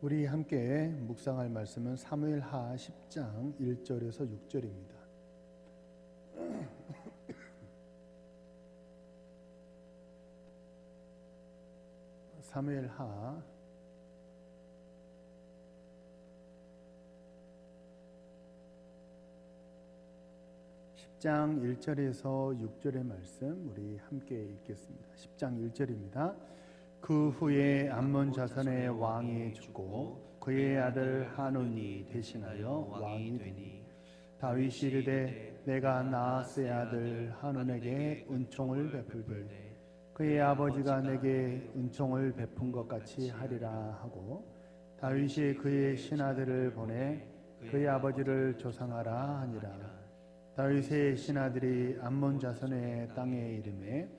우리 함께 묵상할 말씀은 사무엘하 10장 1절에서 6절입니다. 사무엘하 10장 1절에서 6절의 말씀 우리 함께 읽겠습니다. 10장 1절입니다. 그 후에 암몬 자손의 왕이 죽고 그의 아들 하논이 대신하여 왕이 되니 다윗이 이르되 내가 나하스의 아들 하논에게 은총을 베풀되 그의 아버지가 내게 은총을 베푼 것 같이 하리라 하고 다윗이 그의 신하들을 보내 그의 아버지를 조상하라 하니라. 다윗의 신하들이 암몬 자손의 땅에 이르매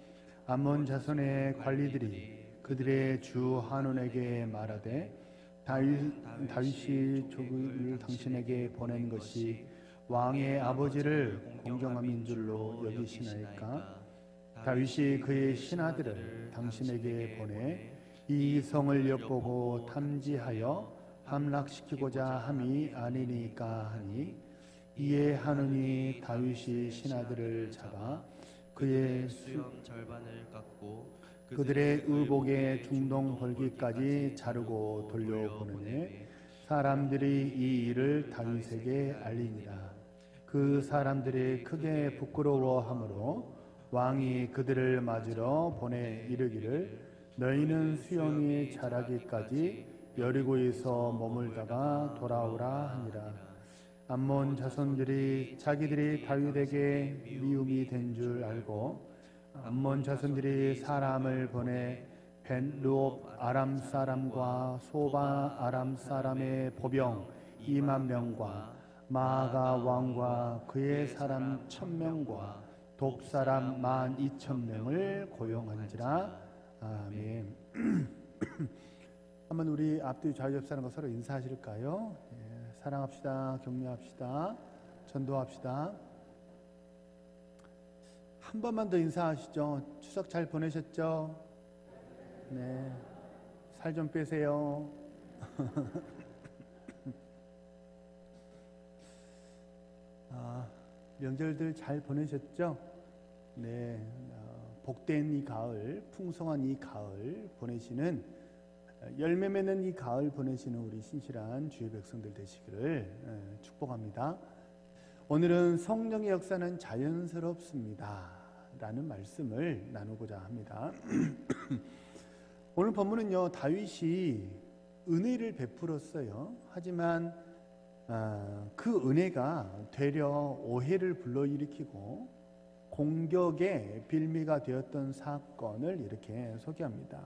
암몬 자손의 관리들이 그들의 주 하논에게 말하되 다윗이 조국을 당신에게 보낸 것이 왕의 아버지를 공경함인 줄로 여기시나이까? 다윗이 그의 신하들을 당신에게 보내 이 성을 엿보고 탐지하여 함락시키고자 함이 아니니까 하니 이에 하논이 다윗이 신하들을 잡아 그의 수염 절반을 깎고 그들의 의복의 중동 벌기까지 자르고 돌려보내매 사람들이 이 일을 다윗에게 알리니라. 그 사람들이 크게 부끄러워하므로 왕이 그들을 맞으러 보내 이르기를 너희는 수염이 자라기까지 여리고에서 머물다가 돌아오라 하니라. 암몬 자손들이 자기들이 다윗에게 미움이 된 줄 알고 암몬 자손들이 사람을 보내 벤르옵 아람 사람과 소바 아람 사람의 보병 2만 명과 마아가 왕과 그의 사람 1,000명과 독사람 12,000명을 고용한지라. 아멘. 한번 우리 앞뒤 좌우 옆 사람과 서로 인사하실까요? 사랑합시다. 격려합시다. 전도합시다. 한 번만 더 인사하시죠. 추석 잘 보내셨죠? 네. 살 좀 빼세요. 명절들 잘 보내셨죠? 네. 복된 이 가을, 풍성한 이 가을 보내시는, 열매 맺는 이 가을 보내시는 우리 신실한 주의 백성들 되시기를 축복합니다. 오늘은 성령의 역사는 자연스럽습니다 라는 말씀을 나누고자 합니다. 오늘 본문은요, 다윗이 은혜를 베풀었어요. 하지만 그 은혜가 되려 오해를 불러일으키고 공격의 빌미가 되었던 사건을 이렇게 소개합니다.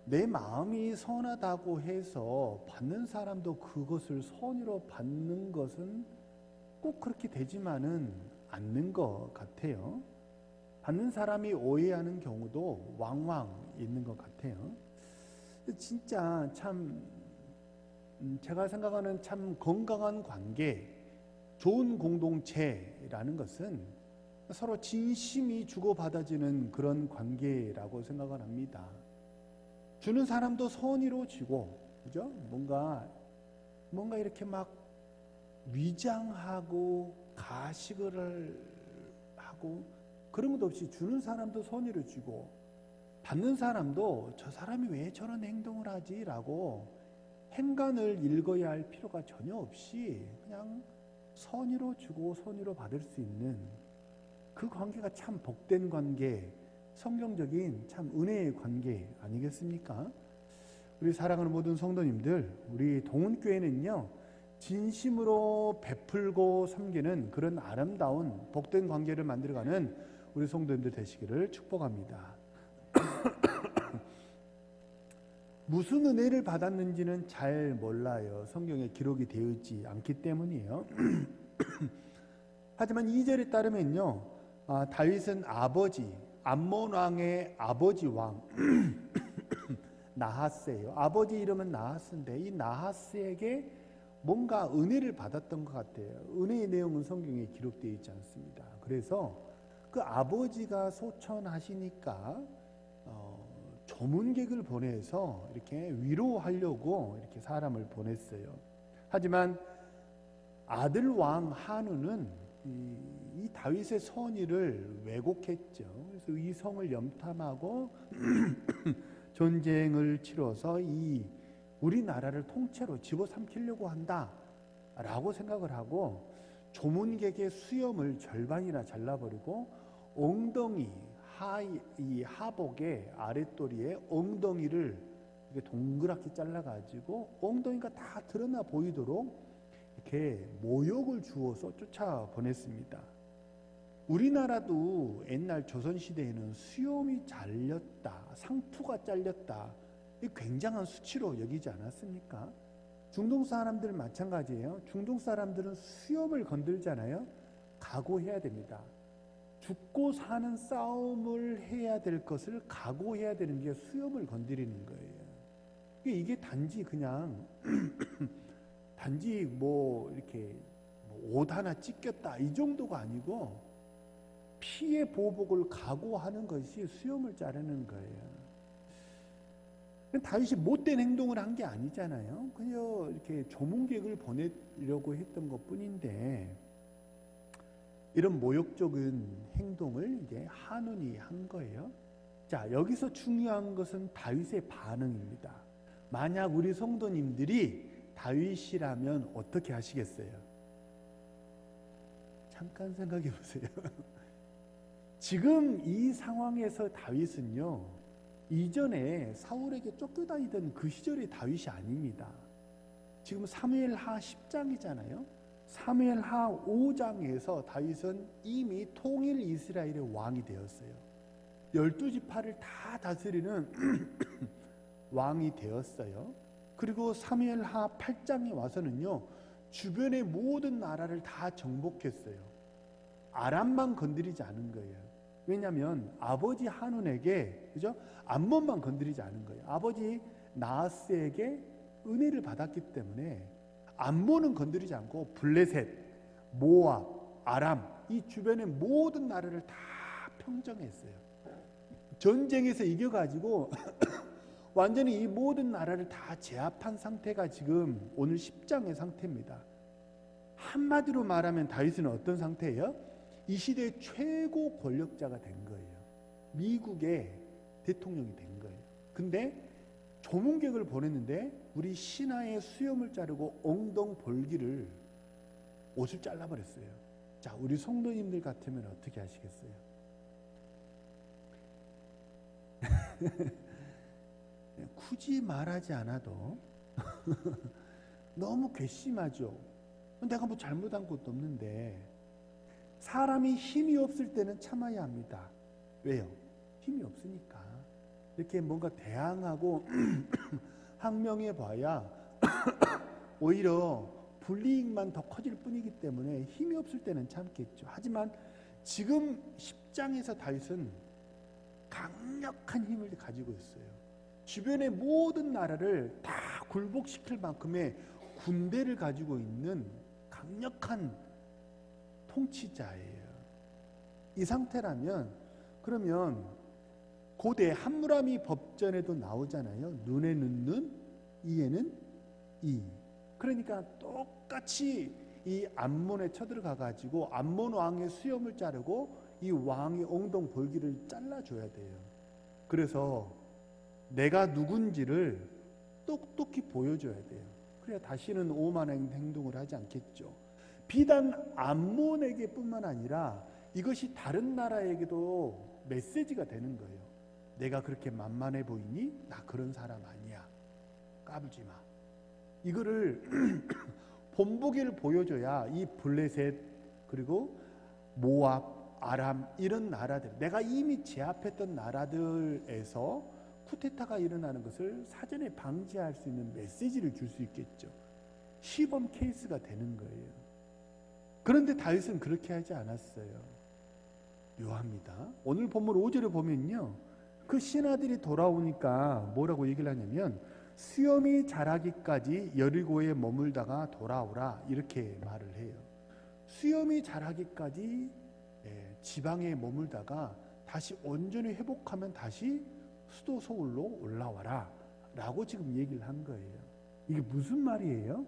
내 마음이 선하다고 해서 받는 사람도 그것을 선의로 받는 것은 꼭 그렇게 되지만은 않는 것 같아요. 받는 사람이 오해하는 경우도 왕왕 있는 것 같아요. 진짜 참 제가 생각하는 참 건강한 관계, 좋은 공동체라는 것은 서로 진심이 주고받아지는 그런 관계라고 생각을 합니다. 주는 사람도 선의로 주고, 그죠? 뭔가 이렇게 막 위장하고 가식을 하고 그런 것 없이 주는 사람도 선의로 주고 받는 사람도 저 사람이 왜 저런 행동을 하지? 라고 행간을 읽어야 할 필요가 전혀 없이 그냥 선의로 주고 선의로 받을 수 있는 그 관계가 참 복된 관계, 성경적인 참 은혜의 관계 아니겠습니까? 우리 사랑하는 모든 성도님들, 우리 동은교회는요, 진심으로 베풀고 섬기는 그런 아름다운 복된 관계를 만들어가는 우리 성도님들 되시기를 축복합니다. 무슨 은혜를 받았는지는 잘 몰라요. 성경에 기록이 되어 있지 않기 때문이에요. 하지만 2절에 따르면요, 다윗은 암몬 왕의 아버지 왕 나하스예요. 아버지 이름은 나하스인데 이 나하스에게 뭔가 은혜를 받았던 것 같아요. 은혜의 내용은 성경에 기록되어 있지 않습니다. 그래서 그 아버지가 소천하시니까 조문객을 보내서 이렇게 위로하려고 이렇게 사람을 보냈어요. 하지만 아들 왕 한우는 이 다윗의 선의를 왜곡했죠. 그래서 이 성을 염탐하고 전쟁을 치러서 이 우리나라를 통째로 집어삼키려고 한다라고 생각을 하고 조문객의 수염을 절반이나 잘라버리고 엉덩이 이 하복의 아랫도리에 엉덩이를 이렇게 동그랗게 잘라가지고 엉덩이가 다 드러나 보이도록 이렇게 모욕을 주어서 쫓아보냈습니다. 우리나라도 옛날 조선시대에는 수염이 잘렸다, 상투가 잘렸다, 이 굉장한 수치로 여기지 않았습니까? 중동 사람들 마찬가지예요. 중동 사람들은 수염을 건들잖아요. 각오해야 됩니다. 죽고 사는 싸움을 해야 될 것을 각오해야 되는 게 수염을 건드리는 거예요. 이게 단지 그냥 단지 뭐 이렇게 옷 하나 찢겼다 이 정도가 아니고 피해 보복을 각오하는 것이 수염을 자르는 거예요. 다윗이 못된 행동을 한 게 아니잖아요. 그냥 이렇게 조문객을 보내려고 했던 것뿐인데 이런 모욕적인 행동을 이제 한운이 한 거예요. 자, 여기서 중요한 것은 다윗의 반응입니다. 만약 우리 성도님들이 다윗이라면 어떻게 하시겠어요? 잠깐 생각해 보세요. 지금 이 상황에서 다윗은요, 이전에 사울에게 쫓겨다니던 그 시절의 다윗이 아닙니다. 지금 사무엘하 10장이잖아요. 사무엘하 5장에서 다윗은 이미 통일 이스라엘의 왕이 되었어요. 12지파를 다 다스리는 왕이 되었어요. 그리고 사무엘하 8장에 와서는요, 주변의 모든 나라를 다 정복했어요. 아람만 건드리지 않은 거예요. 왜냐하면 아버지 한운에게, 그죠? 암몬만 건드리지 않은 거예요. 아버지 나하스에게 은혜를 받았기 때문에 암몬은 건드리지 않고 블레셋, 모압, 아람 이 주변의 모든 나라를 다 평정했어요. 전쟁에서 이겨가지고 완전히 이 모든 나라를 다 제압한 상태가 지금 오늘 10장의 상태입니다. 한마디로 말하면 다윗은 어떤 상태예요? 이 시대의 최고 권력자가 된 거예요. 미국의 대통령이 된 거예요. 근데 조문객을 보냈는데 우리 신하의 수염을 자르고 엉덩 볼기를 옷을 잘라버렸어요. 자, 우리 성도님들 같으면 어떻게 하시겠어요? 굳이 말하지 않아도 너무 괘씸하죠. 내가 뭐 잘못한 것도 없는데. 사람이 힘이 없을 때는 참아야 합니다. 왜요? 힘이 없으니까. 이렇게 뭔가 대항하고 항명해 봐야 오히려 불이익만 더 커질 뿐이기 때문에 힘이 없을 때는 참겠죠. 하지만 지금 10장에서 다윗은 강력한 힘을 가지고 있어요. 주변의 모든 나라를 다 굴복시킬 만큼의 군대를 가지고 있는 강력한 통치자예요. 이 상태라면 그러면 고대 함무라비 법전에도 나오잖아요. 눈에는 눈, 이에는 이. 그러니까 똑같이 이 암몬에 쳐들어가 가지고 암몬 왕의 수염을 자르고 이 왕의 엉덩 볼기를 잘라줘야 돼요. 그래서 내가 누군지를 똑똑히 보여줘야 돼요. 그래야 다시는 오만한 행동을 하지 않겠죠. 비단 암몬에게 뿐만 아니라 이것이 다른 나라에게도 메시지가 되는 거예요. 내가 그렇게 만만해 보이니? 나 그런 사람 아니야. 까불지 마. 이거를 본보기를 보여줘야 이 블레셋 그리고 모압, 아람 이런 나라들, 내가 이미 제압했던 나라들에서 쿠데타가 일어나는 것을 사전에 방지할 수 있는 메시지를 줄 수 있겠죠. 시범 케이스가 되는 거예요. 그런데 다윗은 그렇게 하지 않았어요. 묘합니다. 오늘 본문 5절에 보면요, 그 신하들이 돌아오니까 뭐라고 얘기를 하냐면 수염이 자라기까지 여리고에 머물다가 돌아오라 이렇게 말을 해요. 수염이 자라기까지 지방에 머물다가 다시 온전히 회복하면 다시 수도 서울로 올라와라 라고 지금 얘기를 한 거예요. 이게 무슨 말이에요?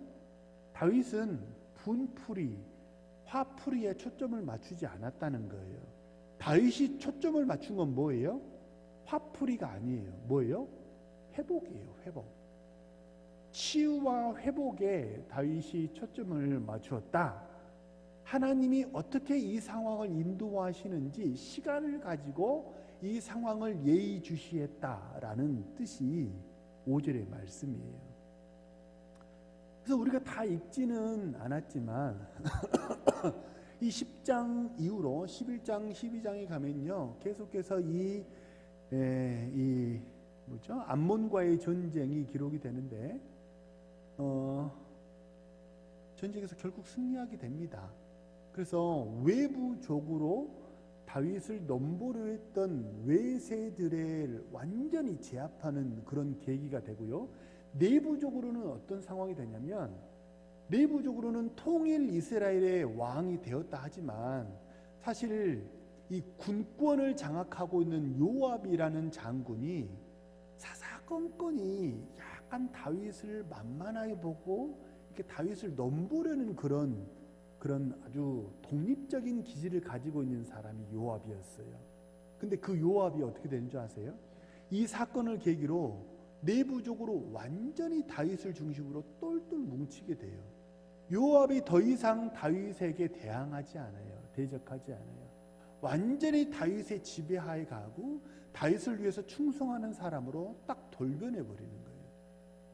다윗은 분풀이, 화풀이에 초점을 맞추지 않았다는 거예요. 다윗이 초점을 맞춘 건 뭐예요? 화풀이가 아니에요. 뭐예요? 회복이에요. 회복. 치유와 회복에 다윗이 초점을 맞추었다. 하나님이 어떻게 이 상황을 인도하시는지 시간을 가지고 이 상황을 예의주시했다라는 뜻이 5절의 말씀이에요. 그래서 우리가 다 읽지는 않았지만 이 10장 이후로 11장, 12장에 가면요, 계속해서 암몬과의 전쟁이 기록이 되는데 전쟁에서 결국 승리하게 됩니다. 그래서 외부적으로 다윗을 넘보려 했던 외세들을 완전히 제압하는 그런 계기가 되고요. 내부적으로는 어떤 상황이 되냐면, 내부적으로는 통일 이스라엘의 왕이 되었다 하지만 사실 이 군권을 장악하고 있는 요압이라는 장군이 사사건건이 약간 다윗을 만만하게 보고 이렇게 다윗을 넘보려는 그런 아주 독립적인 기질을 가지고 있는 사람이 요압이었어요. 근데 그 요압이 어떻게 되는 줄 아세요? 이 사건을 계기로 내부적으로 완전히 다윗을 중심으로 똘똘 뭉치게 돼요. 요압이 더 이상 다윗에게 대항하지 않아요. 대적하지 않아요. 완전히 다윗의 지배하에 가고 다윗을 위해서 충성하는 사람으로 딱 돌변해 버리는 거예요.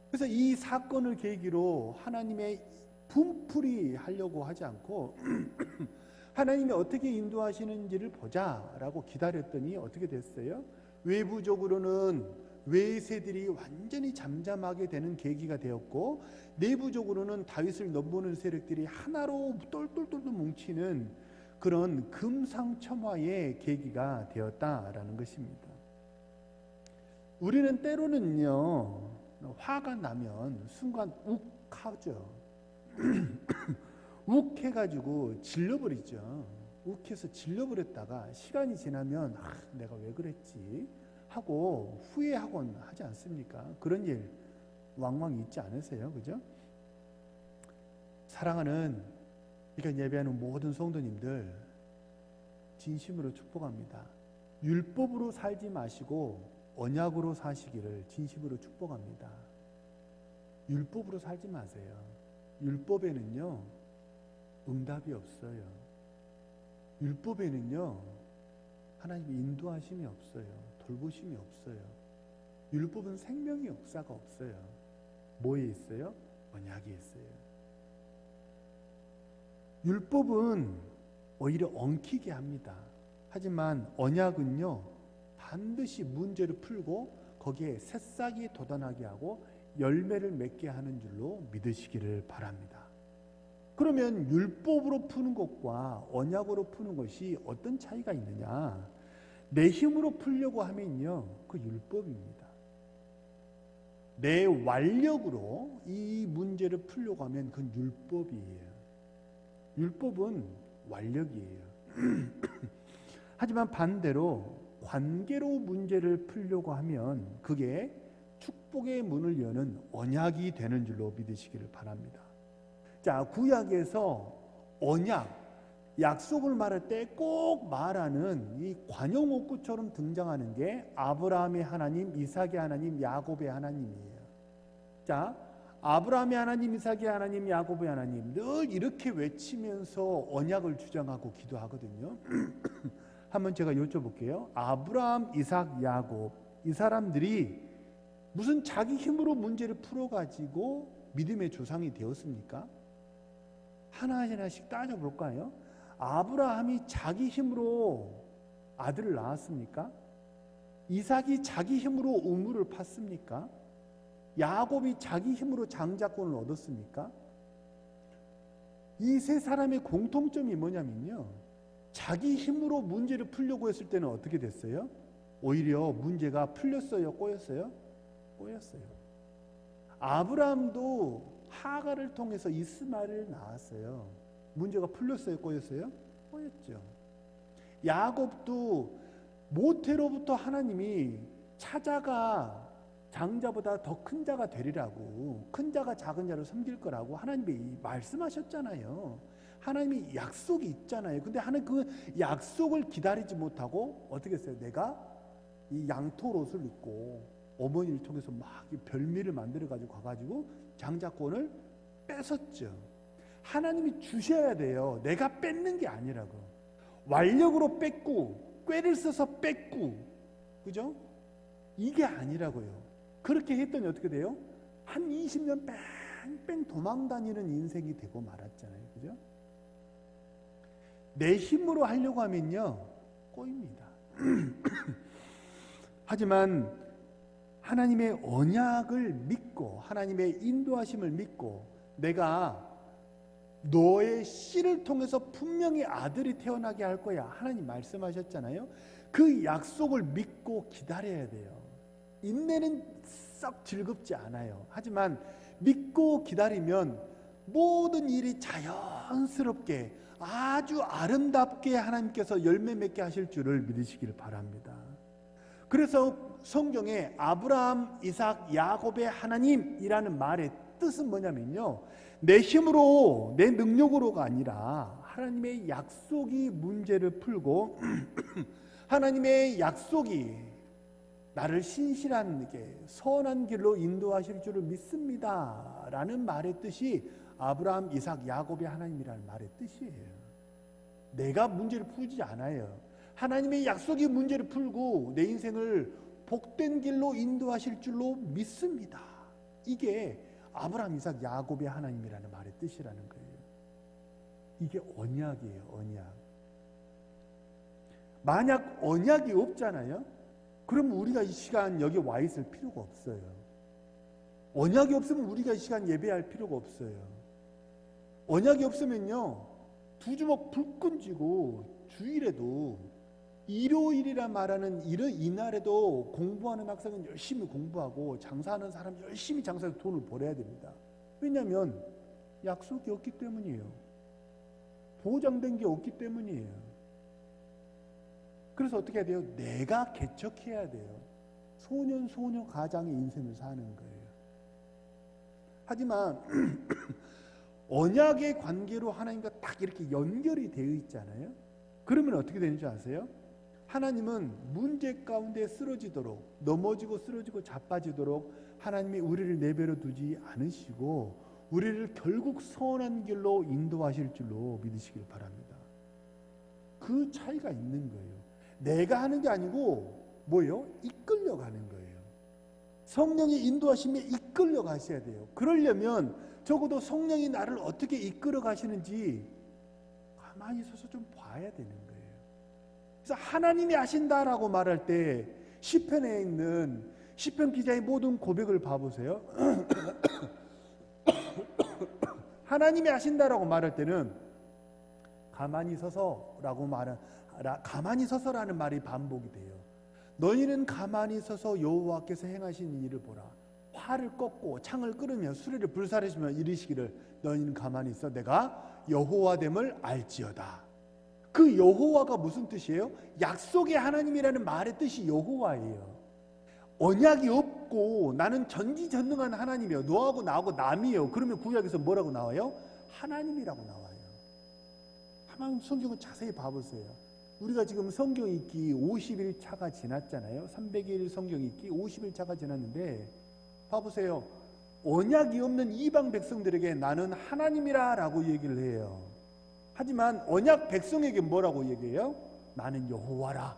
그래서 이 사건을 계기로 하나님의 분풀이 하려고 하지 않고 하나님이 어떻게 인도하시는지를 보자라고 기다렸더니 어떻게 됐어요? 외부적으로는 외세들이 완전히 잠잠하게 되는 계기가 되었고, 내부적으로는 다윗을 넘보는 세력들이 하나로 똘똘똘똘 뭉치는 그런 금상첨화의 계기가 되었다라는 것입니다. 우리는 때로는요, 화가 나면 순간 욱하죠. 욱해가지고 질러버리죠. 욱해서 질러버렸다가 시간이 지나면 내가 왜 그랬지 하고 후회하곤 하지 않습니까? 그런 일 왕왕 있지 않으세요? 그죠? 사랑하는 이간 예배하는 모든 성도님들, 진심으로 축복합니다. 율법으로 살지 마시고 언약으로 사시기를 진심으로 축복합니다. 율법으로 살지 마세요. 율법에는요, 응답이 없어요. 율법에는요, 하나님의 인도하심이 없어요. 돌보심이 없어요. 율법은 생명의 역사가 없어요. 뭐에 있어요? 언약에 있어요. 율법은 오히려 엉키게 합니다. 하지만 언약은요, 반드시 문제를 풀고 거기에 새싹이 돋아나게 하고 열매를 맺게 하는 줄로 믿으시기를 바랍니다. 그러면 율법으로 푸는 것과 언약으로 푸는 것이 어떤 차이가 있느냐? 내 힘으로 풀려고 하면요, 그 율법입니다. 내 완력으로 이 문제를 풀려고 하면 그건 율법이에요. 율법은 완력이에요. 하지만 반대로 관계로 문제를 풀려고 하면 그게 축복의 문을 여는 언약이 되는 줄로 믿으시기를 바랍니다. 자, 구약에서 언약, 약속을 말할 때 꼭 말하는 이 관용어구처럼 등장하는 게 아브라함의 하나님, 이삭의 하나님, 야곱의 하나님이에요. 자, 아브라함의 하나님, 이삭의 하나님, 야곱의 하나님 늘 이렇게 외치면서 언약을 주장하고 기도하거든요. 한번 제가 여쭤볼게요. 아브라함, 이삭, 야곱 이 사람들이 무슨 자기 힘으로 문제를 풀어가지고 믿음의 조상이 되었습니까? 하나하나씩 따져볼까요? 아브라함이 자기 힘으로 아들을 낳았습니까? 이삭이 자기 힘으로 우물을 팠습니까? 야곱이 자기 힘으로 장자권을 얻었습니까? 이 세 사람의 공통점이 뭐냐면요, 자기 힘으로 문제를 풀려고 했을 때는 어떻게 됐어요? 오히려 문제가 풀렸어요? 꼬였어요? 꼬였어요. 아브라함도 하갈을 통해서 이스마엘을 낳았어요. 문제가 풀렸어요? 꼬였어요? 꼬였죠. 야곱도 모태로부터 하나님이 차자가 장자보다 더 큰 자가 되리라고, 큰 자가 작은 자를 섬길 거라고 하나님이 말씀하셨잖아요. 하나님이 약속이 있잖아요. 근데 하나님 그 약속을 기다리지 못하고 어떻게 했어요? 내가 이 양털 옷을 입고 어머니를 통해서 막 별미를 만들어 가지고 가가지고 장자권을 뺏었죠. 하나님이 주셔야 돼요. 내가 뺏는 게 아니라고. 완력으로 뺏고 꾀를 써서 뺏고, 그죠? 이게 아니라고요. 그렇게 했더니 어떻게 돼요? 한 20년 뺑뺑 도망다니는 인생이 되고 말았잖아요. 그죠? 내 힘으로 하려고 하면요 꼬입니다. 하지만 하나님의 언약을 믿고 하나님의 인도하심을 믿고 내가 너의 씨를 통해서 분명히 아들이 태어나게 할 거야, 하나님 말씀하셨잖아요. 그 약속을 믿고 기다려야 돼요. 인내는 썩 즐겁지 않아요. 하지만 믿고 기다리면 모든 일이 자연스럽게 아주 아름답게 하나님께서 열매 맺게 하실 줄을 믿으시기를 바랍니다. 그래서 성경에 아브라함, 이삭, 야곱의 하나님이라는 말의 뜻은 뭐냐면요, 내 힘으로 내 능력으로가 아니라 하나님의 약속이 문제를 풀고 하나님의 약속이 나를 신실하게 선한 길로 인도하실 줄을 믿습니다 라는 말의 뜻이 아브라함, 이삭, 야곱의 하나님이라는 말의 뜻이에요. 내가 문제를 풀지 않아요. 하나님의 약속이 문제를 풀고 내 인생을 복된 길로 인도하실 줄로 믿습니다. 이게 아브라함, 이삭, 야곱의 하나님이라는 말의 뜻이라는 거예요. 이게 언약이에요. 언약. 만약 언약이 없잖아요. 그럼 우리가 이 시간 여기 와 있을 필요가 없어요. 언약이 없으면 우리가 이 시간 예배할 필요가 없어요. 언약이 없으면요, 두 주먹 불끈 쥐고 주일에도 일요일이라 말하는 이날에도 공부하는 학생은 열심히 공부하고 장사하는 사람 열심히 장사해서 돈을 벌어야 됩니다. 왜냐하면 약속이 없기 때문이에요. 보장된 게 없기 때문이에요. 그래서 어떻게 해야 돼요? 내가 개척해야 돼요. 소년 가장의 인생을 사는 거예요. 하지만 언약의 관계로 하나님과 딱 이렇게 연결이 되어 있잖아요. 그러면 어떻게 되는 줄 아세요? 하나님은 문제 가운데 쓰러지도록, 넘어지고 쓰러지고 자빠지도록 하나님이 우리를 내버려 두지 않으시고 우리를 결국 선한 길로 인도하실 줄로 믿으시길 바랍니다. 그 차이가 있는 거예요. 내가 하는 게 아니고 뭐예요? 이끌려 가는 거예요. 성령의 인도하심에 이끌려 가셔야 돼요. 그러려면 적어도 성령이 나를 어떻게 이끌어 가시는지 가만히 서서 좀 봐야 되는 거예요. 그래서 하나님이 하신다라고 말할 때 시편에 있는 시편 기자의 모든 고백을 봐보세요. 하나님이 하신다라고 말할 때는 가만히 서서라고 가만히 서서라는 말이 반복이 돼요. 너희는 가만히 서서 여호와께서 행하신 일을 보라. 활을 꺾고 창을 끄르며 수레를 불사르시며 이르시기를 너희는 가만히 있어 내가 여호와됨을 알지어다. 그 여호와가 무슨 뜻이에요? 약속의 하나님이라는 말의 뜻이 여호와예요. 언약이 없고 나는 전지전능한 하나님이에요. 너하고 나하고 남이에요. 그러면 구약에서 뭐라고 나와요? 하나님이라고 나와요. 한번 성경을 자세히 봐보세요. 우리가 지금 성경 읽기 50일 차가 지났잖아요. 300일 성경 읽기 50일 차가 지났는데 봐보세요. 언약이 없는 이방 백성들에게 나는 하나님이라 라고 얘기를 해요. 하지만 언약 백성에게 뭐라고 얘기해요? 나는 여호와라.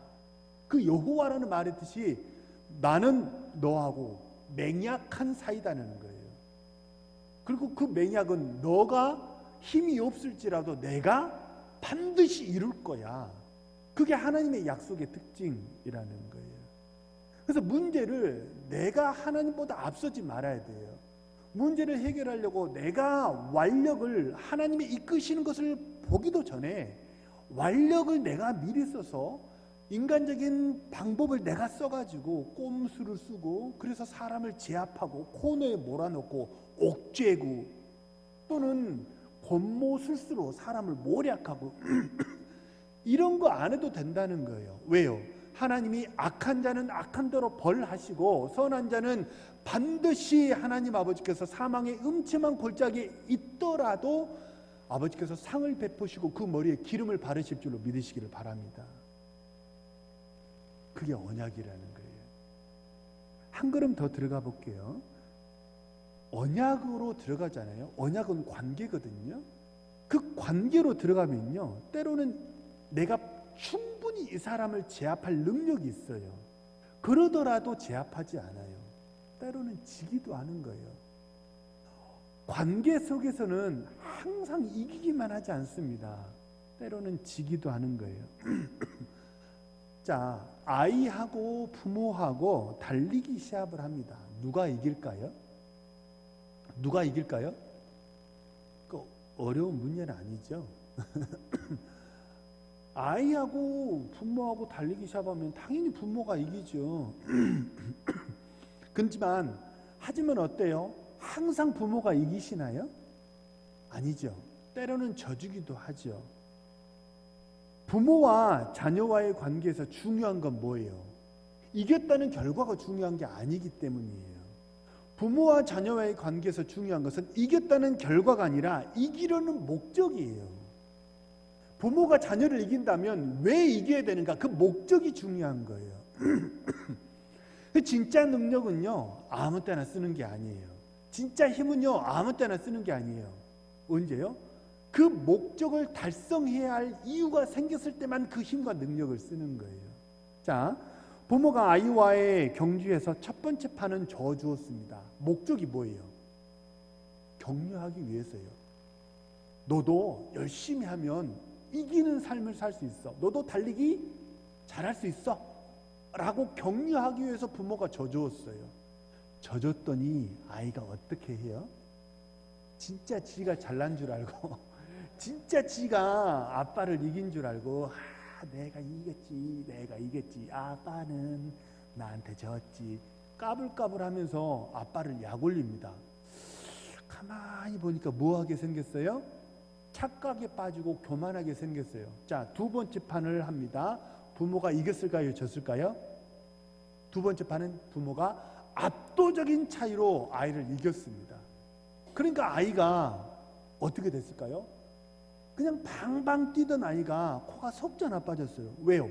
그 여호와라는 말의 뜻이 나는 너하고 맹약한 사이다는 거예요. 그리고 그 맹약은 너가 힘이 없을지라도 내가 반드시 이룰 거야. 그게 하나님의 약속의 특징이라는 거예요. 그래서 문제를 내가 하나님보다 앞서지 말아야 돼요. 문제를 해결하려고 내가 완력을 하나님이 이끄시는 것을 보기도 전에 완력을 내가 미리 써서 인간적인 방법을 내가 써가지고 꼼수를 쓰고 그래서 사람을 제압하고 코너에 몰아넣고 옥죄고 또는 권모술수로 사람을 모략하고 이런 거 안 해도 된다는 거예요. 왜요? 하나님이 악한 자는 악한 대로 벌하시고 선한 자는 반드시 하나님 아버지께서 사망의 음침한 골짜기에 있더라도 아버지께서 상을 베푸시고 그 머리에 기름을 바르실 줄로 믿으시기를 바랍니다. 그게 언약이라는 거예요. 한 걸음 더 들어가 볼게요. 언약으로 들어가잖아요. 언약은 관계거든요. 그 관계로 들어가면요, 때로는 내가 충분히 이 사람을 제압할 능력이 있어요. 그러더라도 제압하지 않아요. 때로는 지기도 하는 거예요. 관계 속에서는 항상 이기기만 하지 않습니다. 때로는 지기도 하는 거예요. 자, 아이하고 부모하고 달리기 시합을 합니다. 누가 이길까요? 누가 이길까요? 그 어려운 문제는 아니죠. 아이하고 부모하고 달리기 시합하면 당연히 부모가 이기죠. 하지만 어때요? 항상 부모가 이기시나요? 아니죠. 때로는 져주기도 하죠. 부모와 자녀와의 관계에서 중요한 건 뭐예요? 이겼다는 결과가 중요한 게 아니기 때문이에요. 부모와 자녀와의 관계에서 중요한 것은 이겼다는 결과가 아니라 이기려는 목적이에요. 부모가 자녀를 이긴다면 왜 이겨야 되는가? 그 목적이 중요한 거예요. 진짜 능력은요, 아무 때나 쓰는 게 아니에요. 진짜 힘은요, 아무 때나 쓰는 게 아니에요. 언제요? 그 목적을 달성해야 할 이유가 생겼을 때만 그 힘과 능력을 쓰는 거예요. 자, 부모가 아이와의 경주에서 첫 번째 판은 저어주었습니다. 목적이 뭐예요? 격려하기 위해서요. 너도 열심히 하면 이기는 삶을 살 수 있어. 너도 달리기 잘할 수 있어. 라고 격려하기 위해서 부모가 져주었어요. 져줬더니 아이가 어떻게 해요? 진짜 지가 잘난 줄 알고 진짜 지가 아빠를 이긴 줄 알고 내가 이겼지 아빠는 나한테 졌지 까불까불하면서 아빠를 약올립니다. 가만히 보니까 뭐하게 생겼어요? 착각에 빠지고 교만하게 생겼어요. 자, 두 번째 판을 합니다. 부모가 이겼을까요? 졌을까요? 두 번째 판은 부모가 압도적인 차이로 아이를 이겼습니다. 그러니까 아이가 어떻게 됐을까요? 그냥 방방 뛰던 아이가 코가 석자 나빠졌어요. 왜요?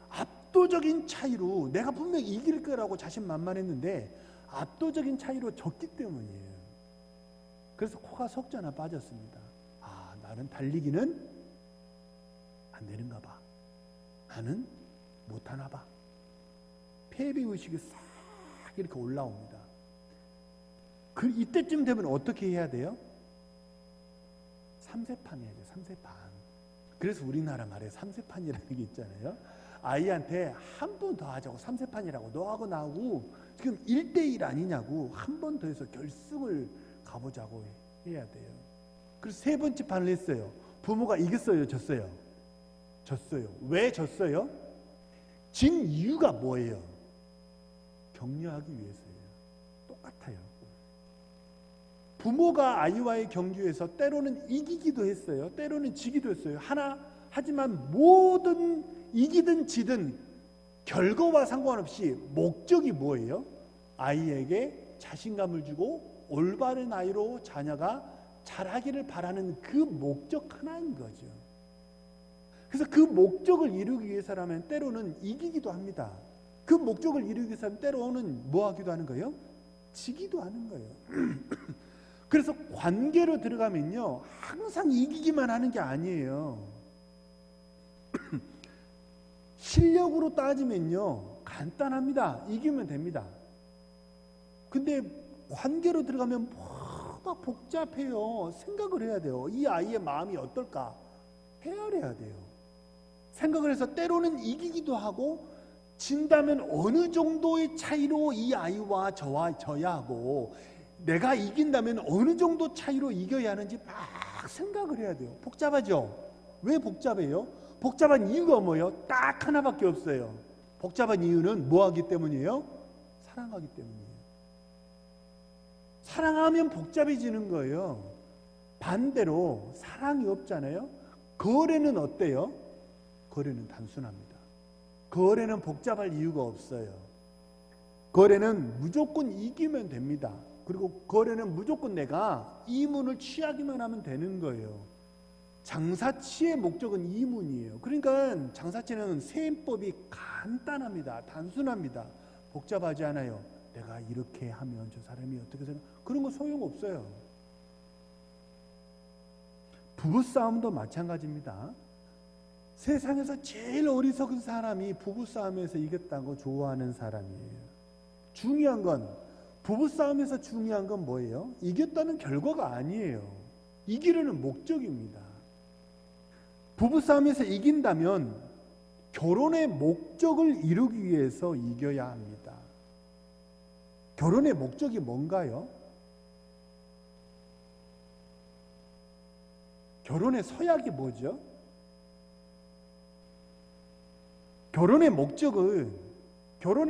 압도적인 차이로 내가 분명히 이길 거라고 자신만만했는데 압도적인 차이로 졌기 때문이에요. 그래서 코가 석자 나빠졌습니다. 아, 나는 달리기는 안 되는가 봐. 나는 못하나 봐. 패배의식이 싹 이렇게 올라옵니다. 이때쯤 되면 어떻게 해야 돼요? 3세판 해야 돼요. 3세판. 그래서 우리나라 말에 3세판이라는 게 있잖아요. 아이한테 한 번 더 하자고 3세판이라고 너하고 나하고 지금 1대1 아니냐고 한 번 더 해서 결승을 가보자고 해야 돼요. 그래서 세 번째 판을 했어요. 부모가 이겼어요? 졌어요? 졌어요. 왜 졌어요? 진 이유가 뭐예요? 격려하기 위해서예요. 똑같아요. 부모가 아이와의 경주에서 때로는 이기기도 했어요. 때로는 지기도 했어요. 하지만 모든 이기든 지든 결과와 상관없이 목적이 뭐예요? 아이에게 자신감을 주고 올바른 아이로 자녀가 자라기를 바라는 그 목적 하나인 거죠. 그래서 그 목적을 이루기 위해서라면 때로는 이기기도 합니다. 그 목적을 이루기 위해서는 때로는 뭐 하기도 하는 거예요? 지기도 하는 거예요. 그래서 관계로 들어가면요, 항상 이기기만 하는 게 아니에요. 실력으로 따지면요, 간단합니다. 이기면 됩니다. 근데 관계로 들어가면 막 복잡해요. 생각을 해야 돼요. 이 아이의 마음이 어떨까? 헤아려야 돼요. 생각을 해서 때로는 이기기도 하고 진다면 어느 정도의 차이로 이 아이와 져야 하고 내가 이긴다면 어느 정도 차이로 이겨야 하는지 막 생각을 해야 돼요. 복잡하죠? 왜 복잡해요? 복잡한 이유가 뭐예요? 딱 하나밖에 없어요. 복잡한 이유는 뭐 하기 때문이에요? 사랑하기 때문이에요. 사랑하면 복잡해지는 거예요. 반대로 사랑이 없잖아요. 거래는 어때요? 거래는 단순합니다. 거래는 복잡할 이유가 없어요. 거래는 무조건 이기면 됩니다. 그리고 거래는 무조건 내가 이문을 취하기만 하면 되는 거예요. 장사치의 목적은 이문이에요. 그러니까 장사치는 세임법이 간단합니다. 단순합니다. 복잡하지 않아요. 내가 이렇게 하면 저 사람이 어떻게 생각, 그런 거 소용없어요. 부부싸움도 마찬가지입니다. 세상에서 제일 어리석은 사람이 부부싸움에서 이겼다고 좋아하는 사람이에요. 중요한 건, 부부싸움에서 중요한 건 뭐예요? 이겼다는 결과가 아니에요. 이기려는 목적입니다. 부부싸움에서 이긴다면 결혼의 목적을 이루기 위해서 이겨야 합니다. 결혼의 목적이 뭔가요? 결혼의 서약이 뭐죠? 결혼의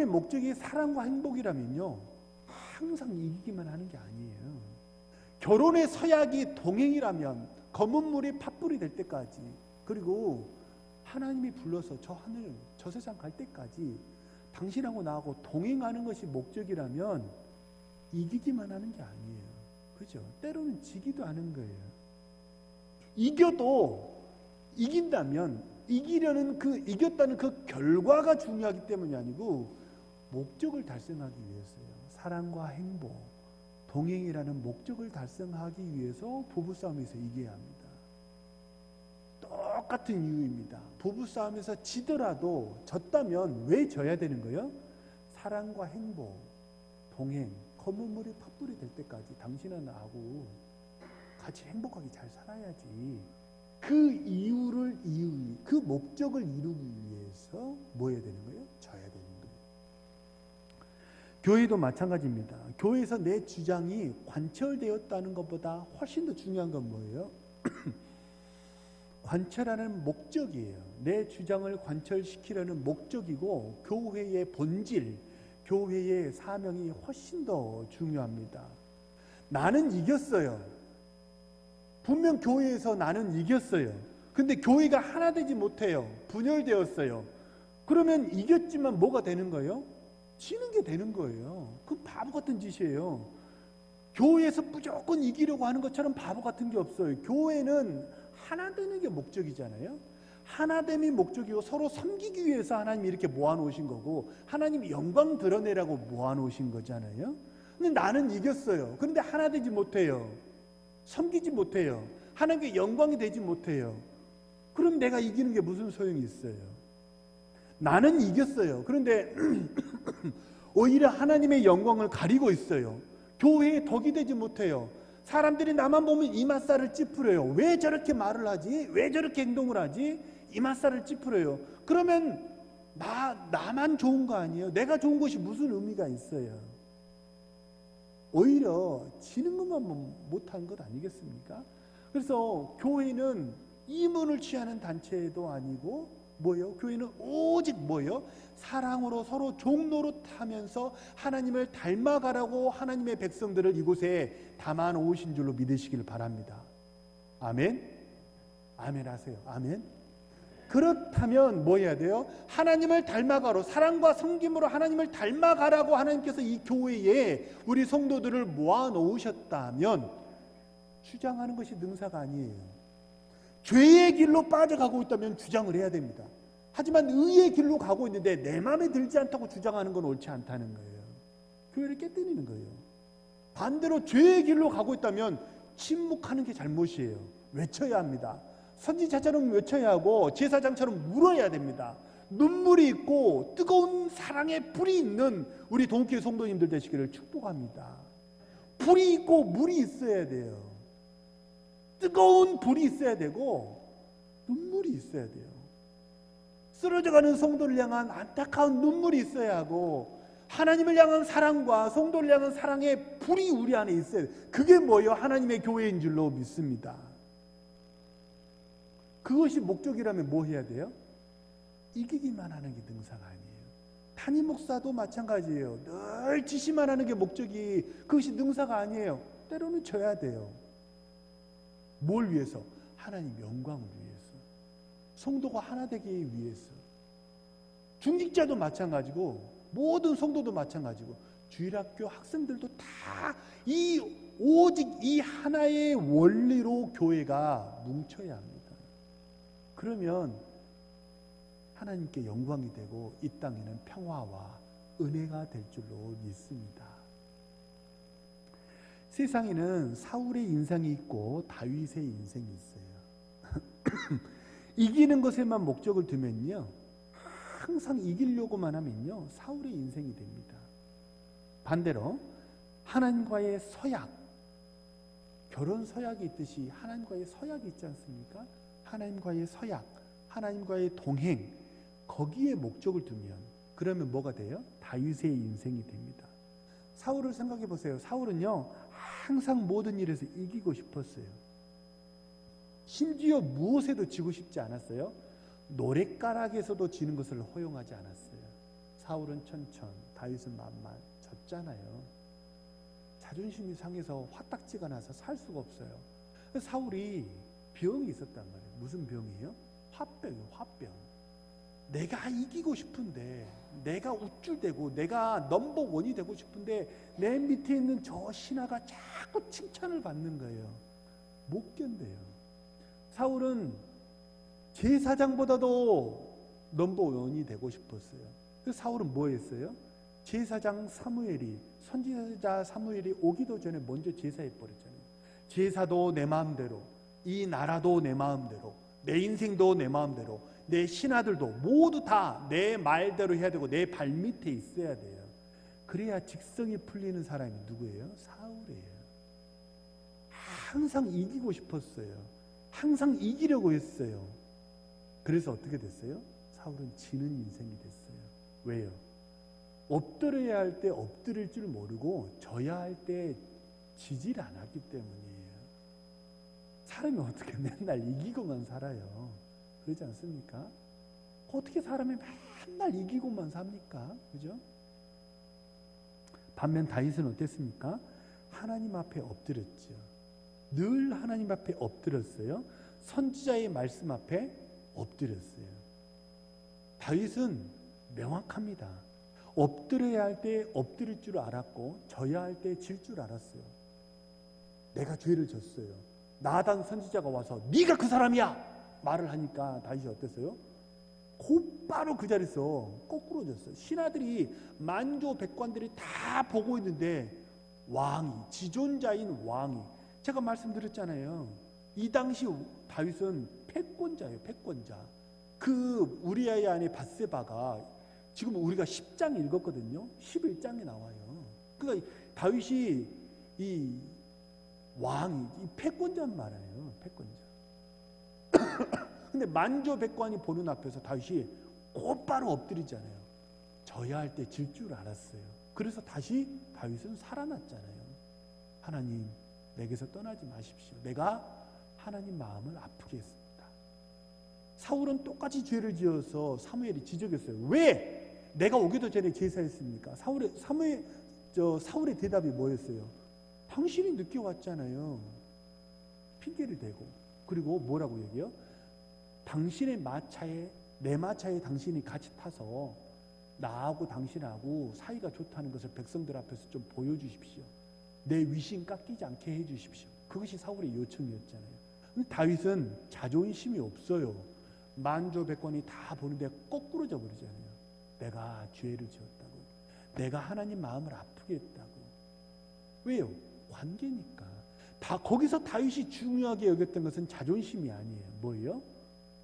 목적이 사랑과 행복이라면요, 항상 이기기만 하는 게 아니에요. 결혼의 서약이 동행이라면 검은 물이 팥불이 될 때까지, 그리고 하나님이 불러서 저 하늘, 저 세상 갈 때까지 당신하고 나하고 동행하는 것이 목적이라면 이기기만 하는 게 아니에요. 그죠? 때로는 지기도 하는 거예요. 이겨도, 이긴다면 이기려는 이겼다는 그 결과가 중요하기 때문이 아니고 목적을 달성하기 위해서요. 사랑과 행복, 동행이라는 목적을 달성하기 위해서 부부싸움에서 이겨야 합니다. 똑같은 이유입니다. 부부싸움에서 지더라도, 졌다면 왜 져야 되는 거예요? 사랑과 행복, 동행, 검은 물이 팥불이 될 때까지 당신과 나하고 같이 행복하게 잘 살아야지. 그 그 목적을 이루기 위해서 뭐 해야 되는 거예요? 져야 되는 거예요. 교회도 마찬가지입니다. 교회에서 내 주장이 관철되었다는 것보다 훨씬 더 중요한 건 뭐예요? 관철하는 목적이에요. 내 주장을 관철시키려는 목적이고, 교회의 본질, 교회의 사명이 훨씬 더 중요합니다. 나는 이겼어요. 분명 교회에서 나는 이겼어요. 근데 교회가 하나 되지 못해요. 분열되었어요. 그러면 이겼지만 뭐가 되는 거예요? 지는 게 되는 거예요. 그건 바보 같은 짓이에요. 교회에서 무조건 이기려고 하는 것처럼 바보 같은 게 없어요. 교회는 하나 되는 게 목적이잖아요. 하나됨이 목적이고, 서로 섬기기 위해서 하나님이 이렇게 모아놓으신 거고, 하나님이 영광 드러내라고 모아놓으신 거잖아요. 근데 나는 이겼어요. 그런데 하나 되지 못해요. 섬기지 못해요. 하나님께 영광이 되지 못해요. 그럼 내가 이기는 게 무슨 소용이 있어요? 나는 이겼어요. 그런데 오히려 하나님의 영광을 가리고 있어요. 교회에 덕이 되지 못해요. 사람들이 나만 보면 이맛살을 찌푸려요. 왜 저렇게 말을 하지? 왜 저렇게 행동을 하지? 이맛살을 찌푸려요. 그러면 나만 좋은 거 아니에요? 내가 좋은 것이 무슨 의미가 있어요? 오히려 지는 것만 못한 것 아니겠습니까? 그래서 교회는 이문을 취하는 단체도 아니고 뭐예요? 교회는 오직 뭐예요? 사랑으로 서로 종노릇하면서 하나님을 닮아가라고 하나님의 백성들을 이곳에 담아 놓으신 줄로 믿으시기를 바랍니다. 아멘? 아멘 하세요. 아멘? 그렇다면 뭐 해야 돼요? 하나님을 닮아가로, 사랑과 섬김으로 하나님을 닮아가라고 하나님께서 이 교회에 우리 성도들을 모아 놓으셨다면 주장하는 것이 능사가 아니에요. 죄의 길로 빠져가고 있다면 주장을 해야 됩니다. 하지만 의의 길로 가고 있는데 내 마음에 들지 않다고 주장하는 건 옳지 않다는 거예요. 교회를 깨뜨리는 거예요. 반대로 죄의 길로 가고 있다면 침묵하는 게 잘못이에요. 외쳐야 합니다. 선지자처럼 외쳐야 하고 제사장처럼 물어야 됩니다. 눈물이 있고 뜨거운 사랑의 불이 있는 우리 동교회 성도님들 되시기를 축복합니다. 불이 있고 물이 있어야 돼요. 뜨거운 불이 있어야 되고 눈물이 있어야 돼요. 쓰러져가는 성도를 향한 안타까운 눈물이 있어야 하고, 하나님을 향한 사랑과 성도를 향한 사랑의 불이 우리 안에 있어야 돼요. 그게 뭐예요? 하나님의 교회인 줄로 믿습니다. 그것이 목적이라면 뭐 해야 돼요? 이기기만 하는 게 능사가 아니에요. 담임 목사도 마찬가지예요. 늘 지시만 하는 게 목적이, 그것이 능사가 아니에요. 때로는 져야 돼요. 뭘 위해서? 하나님 영광을 위해서, 성도가 하나 되기 위해서. 중직자도 마찬가지고 모든 성도도 마찬가지고 주일학교 학생들도 다 오직 이 하나의 원리로 교회가 뭉쳐야 합니다. 그러면 하나님께 영광이 되고 이 땅에는 평화와 은혜가 될 줄로 믿습니다. 세상에는 사울의 인생이 있고 다윗의 인생이 있어요. 이기는 것에만 목적을 두면요, 항상 이기려고만 하면요, 사울의 인생이 됩니다. 반대로 하나님과의 서약, 결혼 서약이 있듯이 하나님과의 서약이 있지 않습니까? 하나님과의 서약, 하나님과의 동행, 거기에 목적을 두면 그러면 뭐가 돼요? 다윗의 인생이 됩니다. 사울을 생각해 보세요. 사울은요, 항상 모든 일에서 이기고 싶었어요. 심지어 무엇에도 지고 싶지 않았어요. 노랫가락에서도 지는 것을 허용하지 않았어요. 사울은 천천, 다윗은 만만. 졌잖아요. 자존심이 상해서 화딱지가 나서 살 수가 없어요. 사울이 병이 있었단 말이에요. 무슨 병이에요? 화병이에요. 화병. 내가 이기고 싶은데, 내가 우쭐대고 내가 넘버원이 되고 싶은데 내 밑에 있는 저 신하가 자꾸 칭찬을 받는 거예요. 못 견뎌요. 사울은 제사장보다도 넘버원이 되고 싶었어요. 그래서 사울은 뭐 했어요? 제사장 사무엘이, 선지자 사무엘이 오기도 전에 먼저 제사해 버렸잖아요. 제사도 내 마음대로, 이 나라도 내 마음대로, 내 인생도 내 마음대로, 내 신하들도 모두 다 내 말대로 해야 되고 내 발밑에 있어야 돼요. 그래야 직성이 풀리는 사람이 누구예요? 사울이에요. 항상 이기고 싶었어요. 항상 이기려고 했어요. 그래서 어떻게 됐어요? 사울은 지는 인생이 됐어요. 왜요? 엎드려야 할 때 엎드릴 줄 모르고 져야 할 때 지질 않았기 때문이에요. 사람이 어떻게 맨날 이기고만 살아요? 그러지 않습니까? 어떻게 사람이 맨날 이기고만 삽니까? 그죠? 반면 다윗은 어땠습니까? 하나님 앞에 엎드렸죠. 늘 하나님 앞에 엎드렸어요. 선지자의 말씀 앞에 엎드렸어요. 다윗은 명확합니다. 엎드려야 할 때 엎드릴 줄 알았고 져야 할 때 질 줄 알았어요. 내가 죄를 졌어요. 나단 선지자가 와서 네가 그 사람이야 말을 하니까 다윗이 어땠어요? 곧바로 그 자리에서 거꾸로 졌어요. 신하들이, 만조 백관들이 다 보고 있는데 왕이, 지존자인 왕이, 제가 말씀드렸잖아요. 이 당시 다윗은 패권자예요. 패권자. 그 우리아의 아내 밧세바가, 지금 우리가 10장 읽었거든요. 11장에 나와요. 그러니까 다윗이 이 왕이, 이 패권자는 말이에요. 패권자. 근데 만조 백관이 보는 앞에서 다윗이 곧바로 엎드리잖아요. 져야 할 때 질 줄 알았어요. 그래서 다시 다윗은 살아났잖아요. 하나님, 내게서 떠나지 마십시오. 내가 하나님 마음을 아프게 했습니다. 사울은 똑같이 죄를 지어서 사무엘이 지적했어요. 왜 내가 오기도 전에 제사했습니까? 사울의 대답이 뭐였어요? 당신이 늦게 왔잖아요. 핑계를 대고. 그리고 뭐라고 얘기해요? 당신의 마차에, 내 마차에 당신이 같이 타서 나하고 당신하고 사이가 좋다는 것을 백성들 앞에서 좀 보여주십시오. 내 위신 깎이지 않게 해주십시오. 그것이 사울의 요청이었잖아요. 다윗은 자존심이 없어요. 만조 백관이 다 보는데 거꾸로 져버리잖아요. 내가 죄를 지었다고, 내가 하나님 마음을 아프게 했다고. 왜요? 관계니까. 다 거기서 다윗이 중요하게 여겼던 것은 자존심이 아니에요. 뭐예요?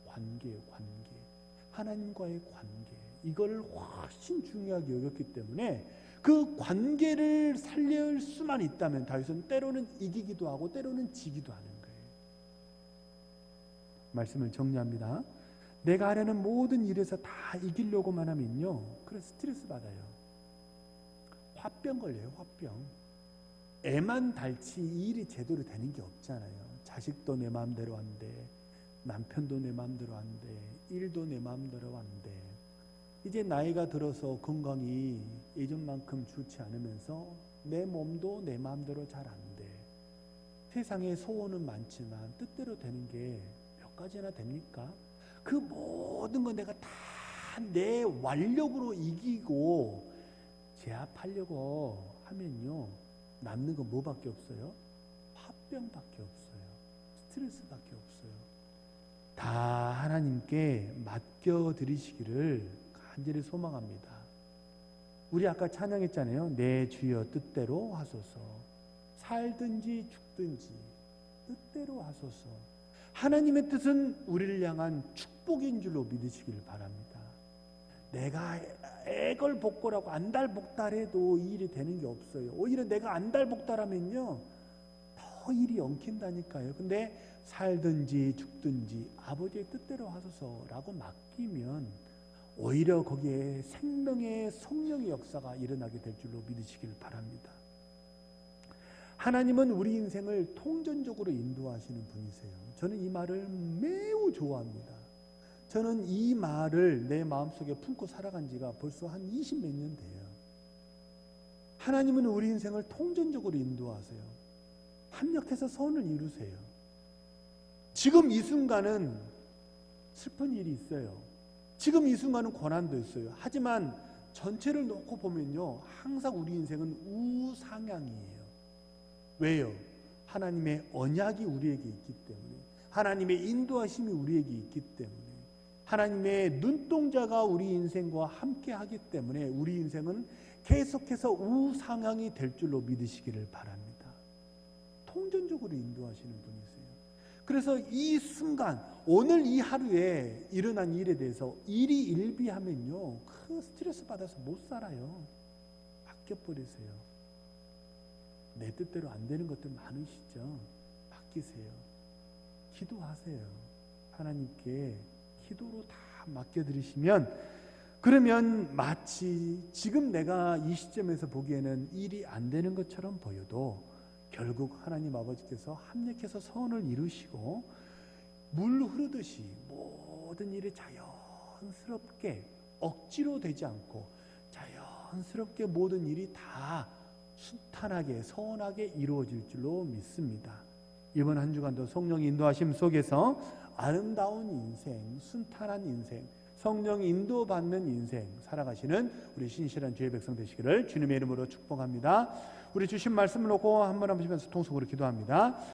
관계예요. 관계. 하나님과의 관계. 이걸 훨씬 중요하게 여겼기 때문에 그 관계를 살릴 수만 있다면 다윗은 때로는 이기기도 하고 때로는 지기도 하는 거예요. 말씀을 정리합니다. 내가 하려는 모든 일에서 다 이기려고만 하면요, 그래 스트레스 받아요. 화병 걸려요. 화병. 애만 닳지 이 일이 제대로 되는 게 없잖아요. 자식도 내 마음대로 안 돼. 남편도 내 마음대로 안 돼. 일도 내 마음대로 안 돼. 이제 나이가 들어서 건강이 예전만큼 좋지 않으면서 내 몸도 내 마음대로 잘 안 돼. 세상에 소원은 많지만 뜻대로 되는 게 몇 가지나 됩니까? 그 모든 거 내가 다 내 완력으로 이기고 제압하려고 하면요, 남는 건 뭐밖에 없어요? 화병밖에 없어요. 스트레스밖에 없어요. 다 하나님께 맡겨드리시기를 간절히 소망합니다. 우리 아까 찬양했잖아요. 내 주여 뜻대로 하소서. 살든지 죽든지 뜻대로 하소서. 하나님의 뜻은 우리를 향한 축복인 줄로 믿으시기를 바랍니다. 내가 애걸복걸하고 안달복달해도 이 일이 되는 게 없어요. 오히려 내가 안달복달하면요, 더 일이 엉킨다니까요. 근데 살든지 죽든지 아버지의 뜻대로 하소서라고 맡기면 오히려 거기에 생명의 성령의 역사가 일어나게 될 줄로 믿으시길 바랍니다. 하나님은 우리 인생을 통전적으로 인도하시는 분이세요. 저는 이 말을 매우 좋아합니다. 저는 이 말을 내 마음속에 품고 살아간 지가 벌써 한 20몇 년 돼요. 하나님은 우리 인생을 통전적으로 인도하세요. 합력해서 선을 이루세요. 지금 이 순간은 슬픈 일이 있어요. 지금 이 순간은 고난도 있어요. 하지만 전체를 놓고 보면요, 항상 우리 인생은 우상향이에요. 왜요? 하나님의 언약이 우리에게 있기 때문에, 하나님의 인도하심이 우리에게 있기 때문에, 하나님의 눈동자가 우리 인생과 함께 하기 때문에 우리 인생은 계속해서 우상향이 될 줄로 믿으시기를 바랍니다. 통전적으로 인도하시는 분이세요. 그래서 이 순간, 오늘 이 하루에 일어난 일에 대해서 일이 일비하면요, 큰 스트레스 받아서 못 살아요. 맡겨버리세요. 내 뜻대로 안 되는 것들 많으시죠? 맡기세요. 기도하세요. 하나님께 기도로 다 맡겨드리시면, 그러면 마치 지금 내가 이 시점에서 보기에는 일이 안 되는 것처럼 보여도 결국 하나님 아버지께서 합력해서 선을 이루시고 물 흐르듯이 모든 일이 자연스럽게 억지로 되지 않고 자연스럽게 모든 일이 다 순탄하게 선하게 이루어질 줄로 믿습니다. 이번 한 주간도 성령 인도하심 속에서 아름다운 인생, 순탄한 인생, 성령 인도받는 인생 살아가시는 우리 신실한 주의 백성 되시기를 주님의 이름으로 축복합니다. 우리 주신 말씀을 놓고 한번 하시면서 통속으로 기도합니다.